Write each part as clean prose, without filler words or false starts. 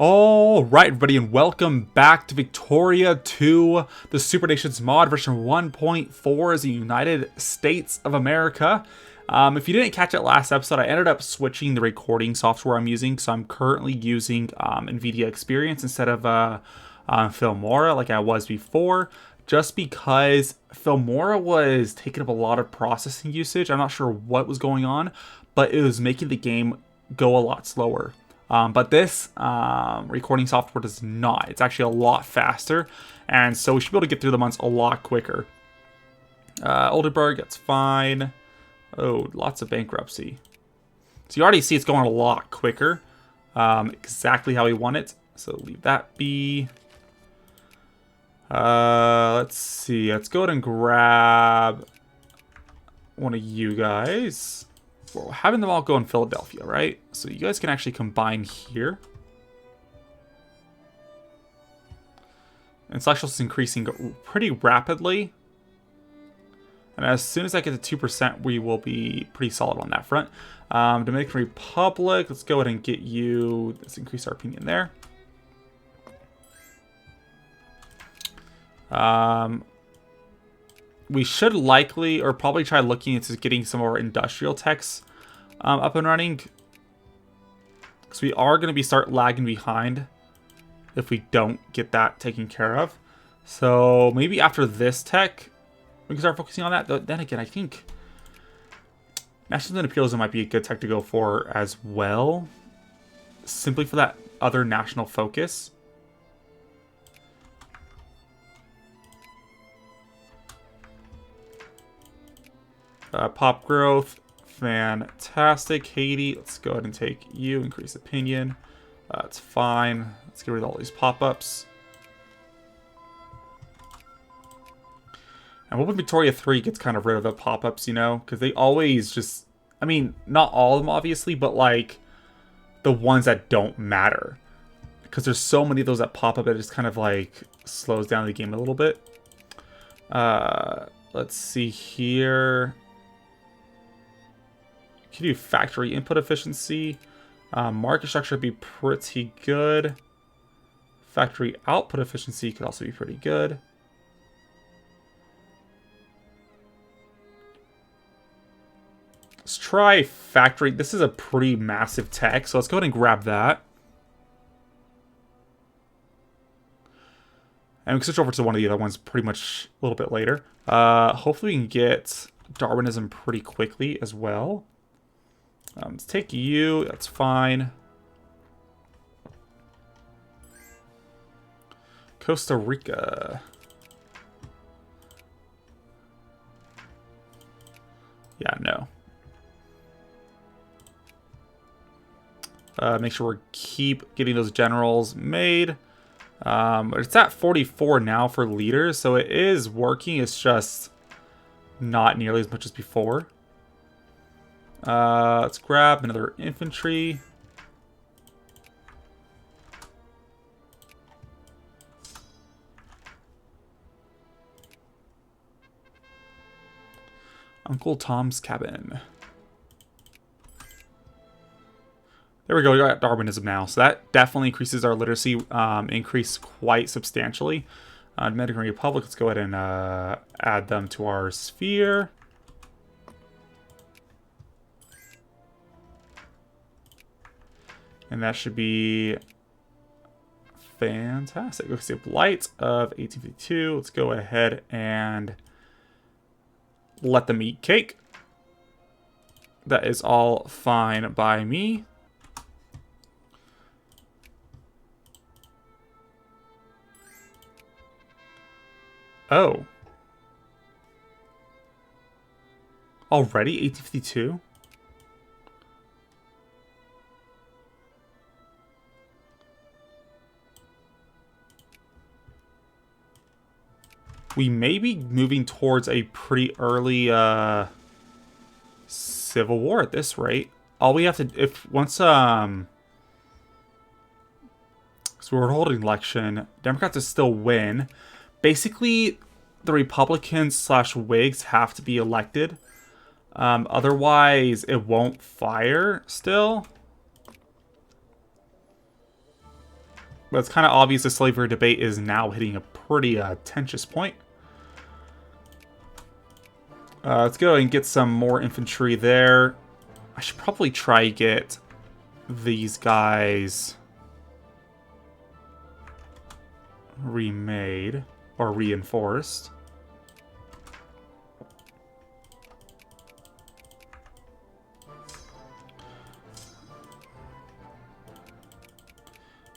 All right, everybody, and welcome back to Victoria 2, the Supernations mod version 1.4 as the United States of America. If you didn't catch it last episode, I ended up switching the recording software I'm using, so I'm currently using NVIDIA Experience instead of Filmora like I was before, just because Filmora was taking up a lot of processing usage. I'm not sure what was going on, but it was making the game go a lot slower. But this recording software does not. It's actually a lot faster, and so we should be able to get through the months a lot quicker. Oldenburg, that's fine. Oh, lots of bankruptcy. So you already see it's going a lot quicker. Exactly how we want it. So leave that be. Let's see. Let's go ahead and grab one of you guys. We're having them all go in Philadelphia, right? So you guys can actually combine here. And Celestial's increasing pretty rapidly. And as soon as I get to 2%, we will be pretty solid on that front. Dominican Republic, let's go ahead and get you. Let's increase our opinion there. We should likely, or probably try looking into getting some of our industrial techs up and running. Because we are going to start lagging behind if we don't get that taken care of. So maybe after this tech, we can start focusing on that. Then again, I think nationalism and imperialism might be a good tech to go for as well. Simply for that other national focus. Pop growth, fantastic. Haiti, let's go ahead and take you, increase opinion. That's fine. Let's get rid of all these pop-ups. And hoping Victoria 3 gets kind of rid of the pop-ups, you know? Because they always just, I mean, not all of them obviously, but like the ones that don't matter. Because there's so many of those that pop up that it just kind of like slows down the game a little bit. Let's see here. Can do factory input efficiency. Market structure would be pretty good. Factory output efficiency could also be pretty good. Let's try factory. This is a pretty massive tech, so let's go ahead and grab that. And we can switch over to one of the other ones pretty much a little bit later. Hopefully we can get Darwinism pretty quickly as well. Let's take you. That's fine. Costa Rica. Yeah, no. Make sure we keep getting those generals made. It's at 44 now for leaders, so it is working. It's just not nearly as much as before. Let's grab another infantry. Uncle Tom's Cabin. There we go, we got Darwinism now. So that definitely increases our literacy increase quite substantially. Dominican Republic, let's go ahead and add them to our sphere. And that should be fantastic. Let's see, Blight of 1852. Let's go ahead and let them eat cake. That is all fine by me. Oh. Already 1852? We may be moving towards a pretty early civil war at this rate. All we have to, so we're holding an election. Democrats will still win. Basically, the Republicans / Whigs have to be elected. Otherwise, it won't fire still. But it's kind of obvious the slavery debate is now hitting a pretty tenuous point. Let's go and get some more infantry there. I should probably try to get these guys remade or reinforced.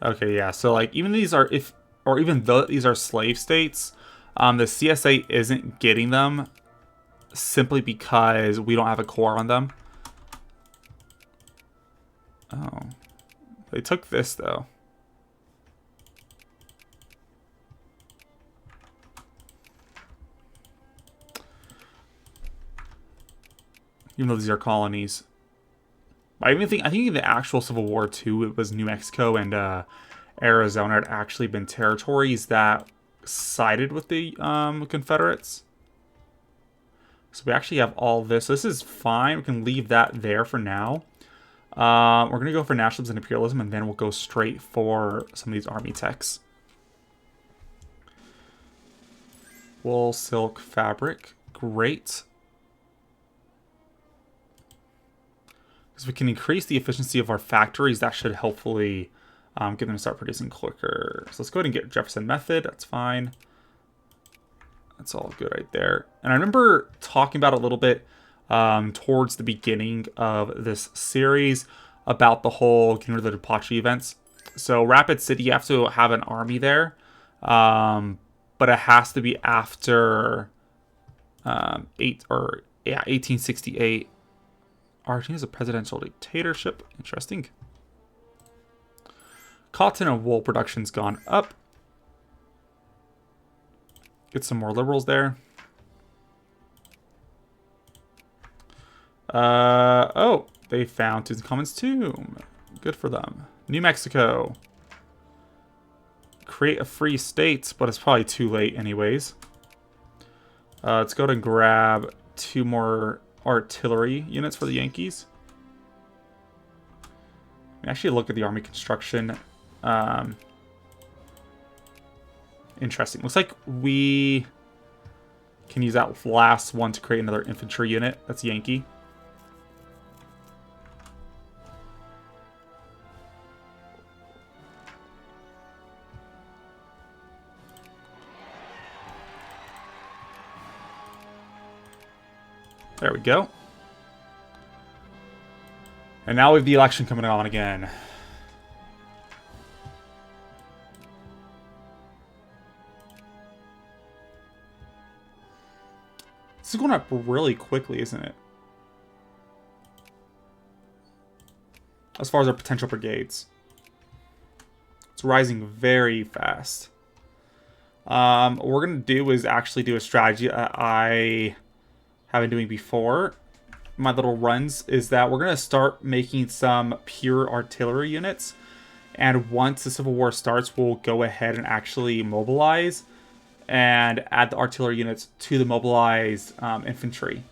Okay, yeah. So like, even these are even though these are slave states, the CSA isn't getting them simply because we don't have a core on them. Oh, they took this though. Even though these are colonies. I think in the actual Civil War too, it was New Mexico and Arizona had actually been territories that sided with the Confederates. So we actually have all this. This is fine. We can leave that there for now. We're going to go for nationalism and imperialism, and then we'll go straight for some of these army techs. Wool, silk, fabric. Great. Because we can increase the efficiency of our factories, that should hopefully get them to start producing quicker. So let's go ahead and get Jefferson method. That's fine. That's all good right there. And I remember talking about a little bit towards the beginning of this series about the whole getting rid of the debauchery events. So Rapid City, you have to have an army there, but it has to be after 1868. Argentina is a presidential dictatorship. Interesting. Cotton and wool production's gone up. Get some more liberals there. Oh, they found Tutankhamun's tomb. Good for them. New Mexico. Create a free state, but it's probably too late anyways. Let's go and grab 2 more artillery units for the Yankees. Actually look at the army construction. Interesting. Looks like we can use that last one to create another infantry unit. That's Yankee. There we go. And now we have the election coming on again. This is going up really quickly, isn't it? As far as our potential brigades. It's rising very fast. What we're going to do is actually do a strategy I have been doing before my little runs, is that we're going to start making some pure artillery units. And once the Civil War starts, we'll go ahead and actually mobilize and add the artillery units to the mobilized infantry.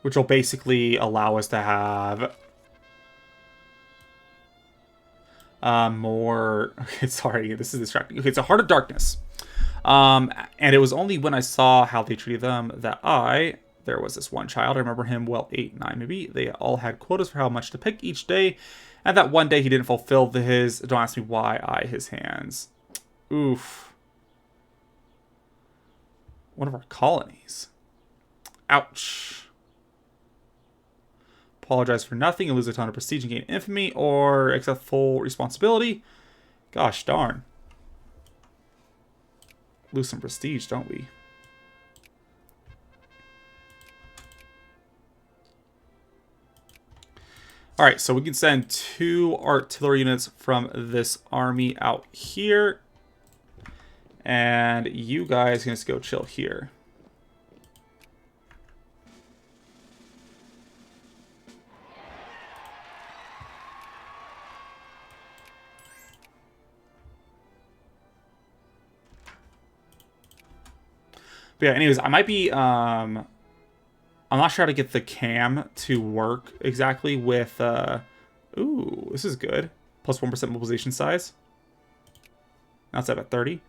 Which will basically allow us to have more... Okay, sorry, this is distracting. Okay, it's a Heart of Darkness. And it was only when I saw how they treated them that there was this one child, I remember him, well, 8, 9 maybe, they all had quotas for how much to pick each day, and that one day he didn't fulfill his, don't ask me why, his hands. Oof. One of our colonies. Ouch. Apologize for nothing and lose a ton of prestige and gain infamy, or accept full responsibility. Gosh darn. Lose some prestige, don't we? Alright, so we can send 2 artillery units from this army out here. And you guys can just go chill here. But yeah, anyways, I might be I'm not sure how to get the cam to work exactly with... ooh, this is good. Plus 1% mobilization size. Now it's at 30.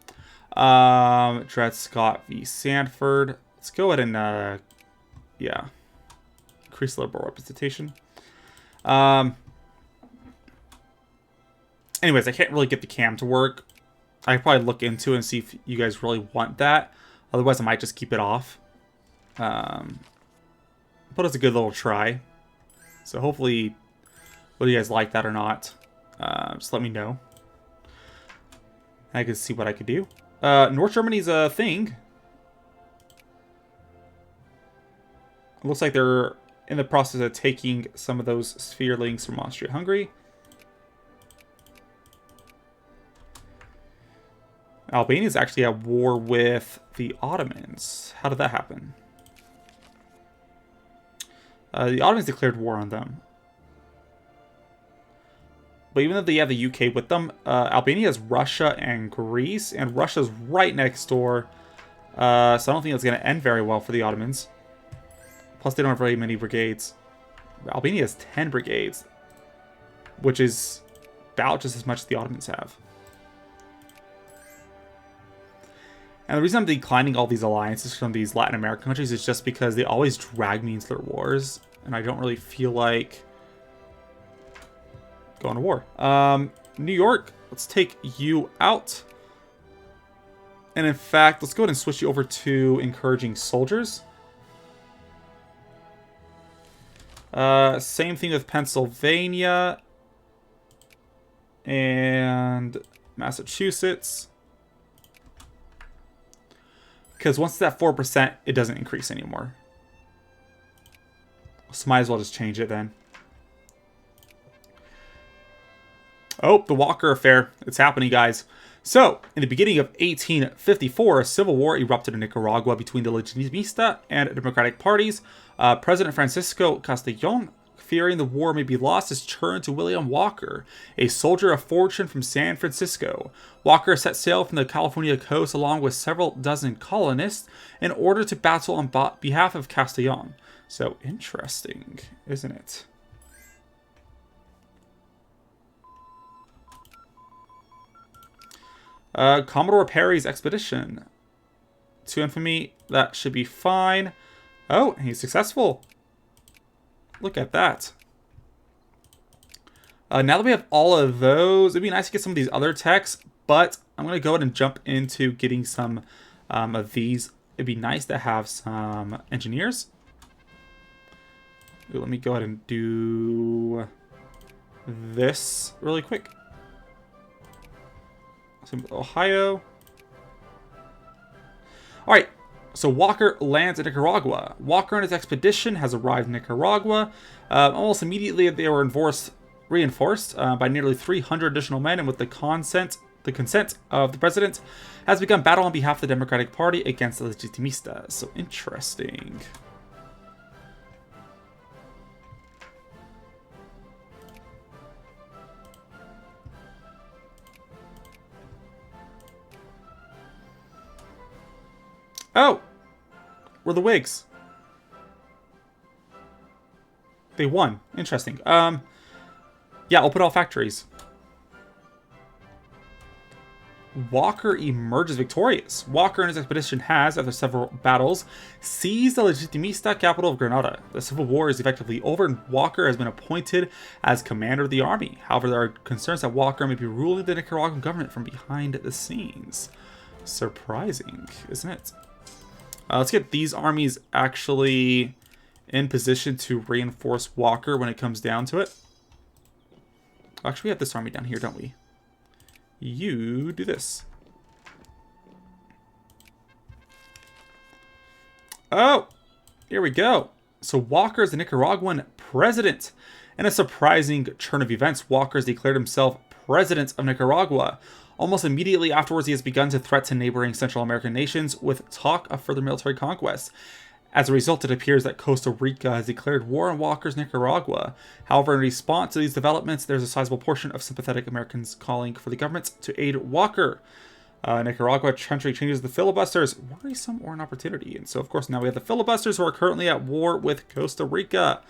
Dred Scott v. Sanford. Let's go ahead and, yeah. Increase liberal representation. Anyways, I can't really get the cam to work. I could probably look into it and see if you guys really want that. Otherwise, I might just keep it off. But it's a good little try. So hopefully, whether you guys like that or not, just let me know. I can see what I could do. North Germany's a thing. It looks like they're in the process of taking some of those spherelings from Austria-Hungary. Albania is actually at war with the Ottomans. How did that happen? The Ottomans declared war on them. But even though they have the UK with them, Albania has Russia and Greece, and Russia's right next door. So I don't think it's going to end very well for the Ottomans. Plus, they don't have very many brigades. Albania has 10 brigades, which is about just as much as the Ottomans have. And the reason I'm declining all these alliances from these Latin American countries is just because they always drag me into their wars, and I don't really feel like going to war. New York, let's take you out. And in fact, let's go ahead and switch you over to encouraging soldiers. Same thing with Pennsylvania and Massachusetts. Because once it's at 4%, it doesn't increase anymore. So might as well just change it then. Oh, the Walker Affair. It's happening, guys. So, in the beginning of 1854, a civil war erupted in Nicaragua between the Legitimista and Democratic parties. President Francisco Castellón, fearing the war may be lost, is turned to William Walker, a soldier of fortune from San Francisco. Walker set sail from the California coast along with several dozen colonists in order to battle on behalf of Castellón. So, interesting, isn't it? Commodore Perry's expedition to infamy, that should be fine. Oh, he's successful. Look at that. Now that we have all of those, it'd be nice to get some of these other techs, but I'm going to go ahead and jump into getting some of these. It'd be nice to have some engineers. Ooh, let me go ahead and do this really quick. Ohio. Alright, so Walker lands in Nicaragua. Walker and his expedition has arrived in Nicaragua. Almost immediately they were reinforced by nearly 300 additional men, and with the consent of the president, has begun battle on behalf of the Democratic Party against the Legitimistas. So interesting. Oh! We're the Whigs. They won. Interesting. Yeah, open all factories. Walker emerges victorious. Walker and his expedition has, after several battles, seized the Legitimista capital of Granada. The civil war is effectively over, and Walker has been appointed as commander of the army. However, there are concerns that Walker may be ruling the Nicaraguan government from behind the scenes. Surprising, isn't it? Let's get these armies actually in position to reinforce Walker when it comes down to it. Actually, we have this army down here, don't we? You do this. Oh, here we go. So Walker is the Nicaraguan president. In a surprising turn of events, Walker has declared himself president of Nicaragua. Almost immediately afterwards, he has begun to threaten neighboring Central American nations with talk of further military conquest. As a result, it appears that Costa Rica has declared war on Walker's Nicaragua. However, in response to these developments, there's a sizable portion of sympathetic Americans calling for the government to aid Walker. Nicaragua treachery changes the filibusters. Worrisome or an opportunity? And so, of course, now we have the filibusters who are currently at war with Costa Rica.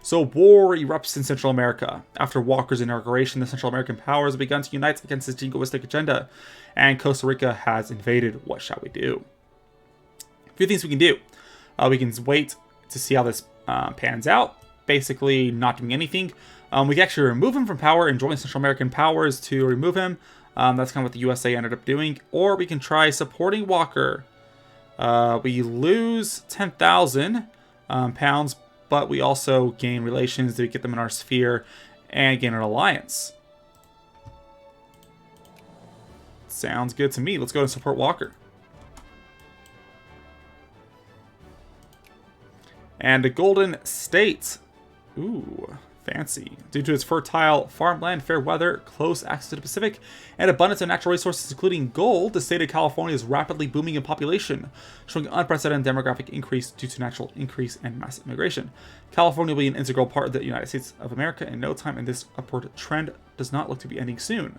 So war erupts in Central America. After Walker's inauguration, the Central American powers have begun to unite against his jingoistic agenda. And Costa Rica has invaded. What shall we do? A few things we can do. We can wait to see how this pans out. Basically, not doing anything. We can actually remove him from power and join Central American powers to remove him. That's kind of what the USA ended up doing. Or we can try supporting Walker. We lose 10,000 pounds, but we also gain relations to get them in our sphere and gain an alliance. Sounds good to me. Let's go and support Walker. And the Golden State. Ooh, fancy. Due to its fertile farmland, fair weather, close access to the Pacific, and abundance of natural resources, including gold, the state of California is rapidly booming in population, showing unprecedented demographic increase due to natural increase and massive immigration. California will be an integral part of the United States of America in no time, and this upward trend does not look to be ending soon.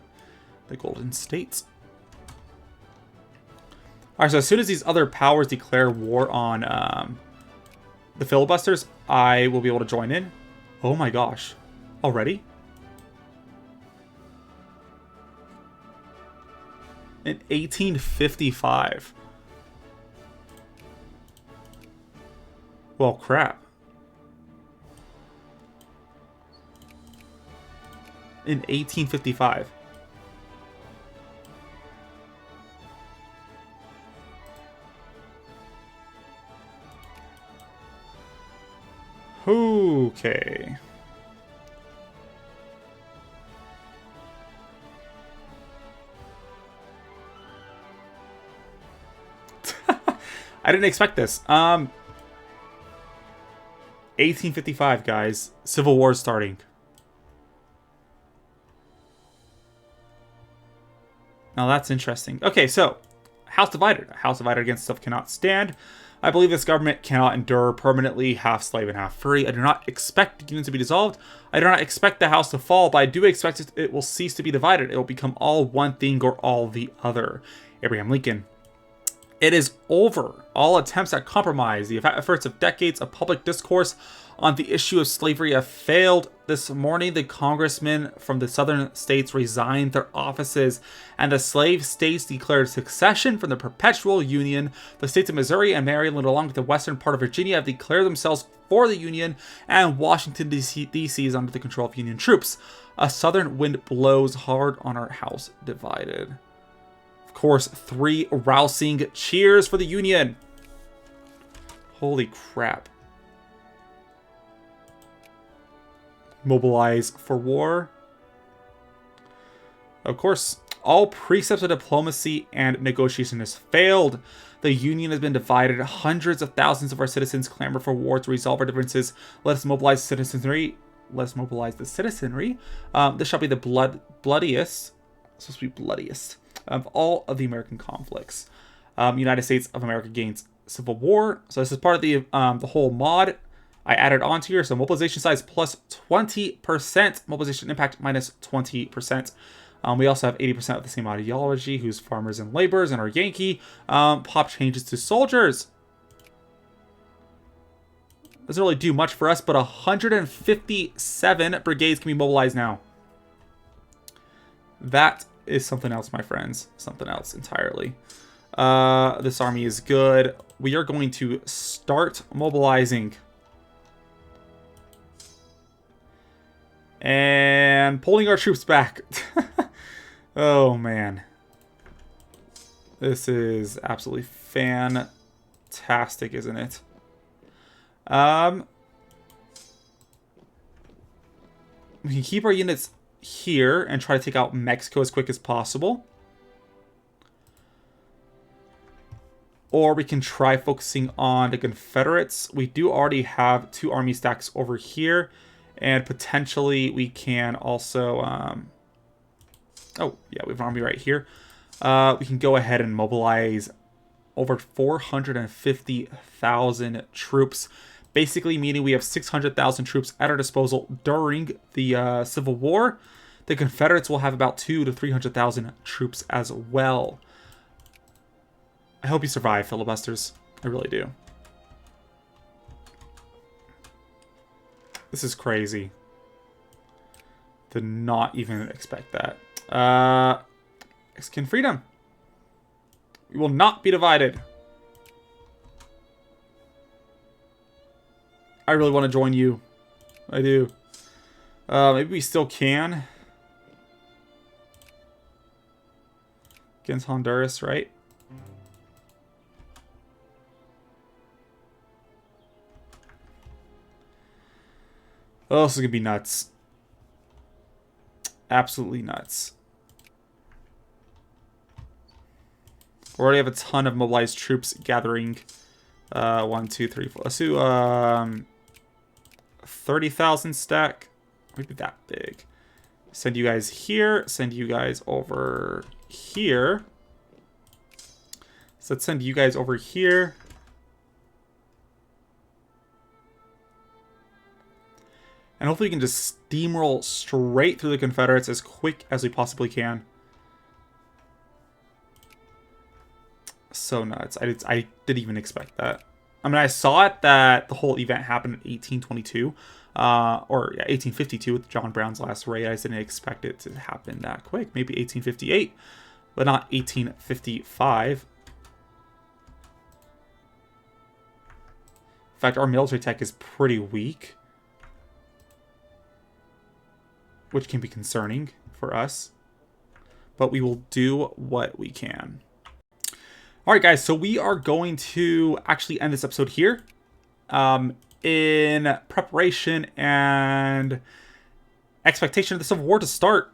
The Golden State. Alright, so as soon as these other powers declare war on the filibusters, I will be able to join in. Oh my gosh. Already? In 1855. Well, crap. In 1855. Okay. I didn't expect this. 1855, guys. Civil War starting. Now that's interesting. Okay, so House divided. A house divided against itself cannot stand. I believe this government cannot endure permanently, half slave and half free. I do not expect the union to be dissolved. I do not expect the house to fall, but I do expect it will cease to be divided. It will become all one thing or all the other. Abraham Lincoln. It is over. All attempts at compromise, the efforts of decades of public discourse on the issue of slavery have failed. This morning, the congressmen from the southern states resigned their offices, and the slave states declared secession from the perpetual union. The states of Missouri and Maryland, along with the western part of Virginia, have declared themselves for the union, and Washington, D.C. is under the control of union troops. A southern wind blows hard on our house divided. Of course, 3 rousing cheers for the union. Holy crap. Mobilize for war. Of course, all precepts of diplomacy and negotiation has failed. The union has been divided. Hundreds of thousands of our citizens clamor for war to resolve our differences. Let us mobilize citizenry. Let us mobilize the citizenry. This shall be the bloodiest. It's supposed to be bloodiest of all of the American conflicts. United States of America gains civil war. So this is part of the whole mod I added onto here. So mobilization size plus 20%, mobilization impact minus 20%. We also have 80% of the same ideology, who's farmers and laborers, and our Yankee. Pop changes to soldiers. Doesn't really do much for us, but 157 brigades can be mobilized now. That is something else, my friends. Something else entirely. This army is good. We are going to start mobilizing. And pulling our troops back. Oh, man. This is absolutely fantastic, isn't it? We can keep our units here and try to take out Mexico as quick as possible. Or we can try focusing on the Confederates. We do already have 2 army stacks over here. And potentially we can also... oh, yeah, we have an army right here. We can go ahead and mobilize over 450,000 troops. Basically meaning we have 600,000 troops at our disposal during the Civil War. The Confederates will have about 200,000 to 300,000 troops as well. I hope you survive, filibusters. I really do. This is crazy. Did not even expect that. Mexican freedom. We will not be divided. I really want to join you. I do. Maybe we still can. Against Honduras, right? Oh, this is going to be nuts. Absolutely nuts. We already have a ton of mobilized troops gathering. 1, 2, 3, 4. Let's do 30,000 stack. Maybe that big. Send you guys here. Send you guys over here. So let's send you guys over here. And hopefully we can just steamroll straight through the Confederates as quick as we possibly can. So nuts. I didn't even expect that. I mean, I saw it that the whole event happened in 1822. Or yeah, 1852 with John Brown's last raid. I just didn't expect it to happen that quick. Maybe 1858, but not 1855. In fact, our military tech is pretty weak, which can be concerning for us, but we will do what we can. All right, guys, so we are going to actually end this episode here in preparation and expectation of the Civil War to start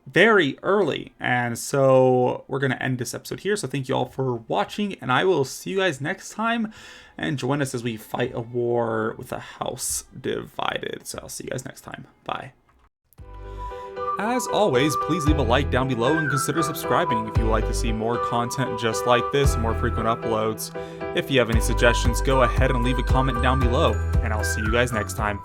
very early. And so we're going to end this episode here. So thank you all for watching, and I will see you guys next time. And join us as we fight a war with a house divided. So I'll see you guys next time. Bye. As always, please leave a like down below and consider subscribing if you would like to see more content just like this, more frequent uploads. If you have any suggestions, go ahead and leave a comment down below, and I'll see you guys next time.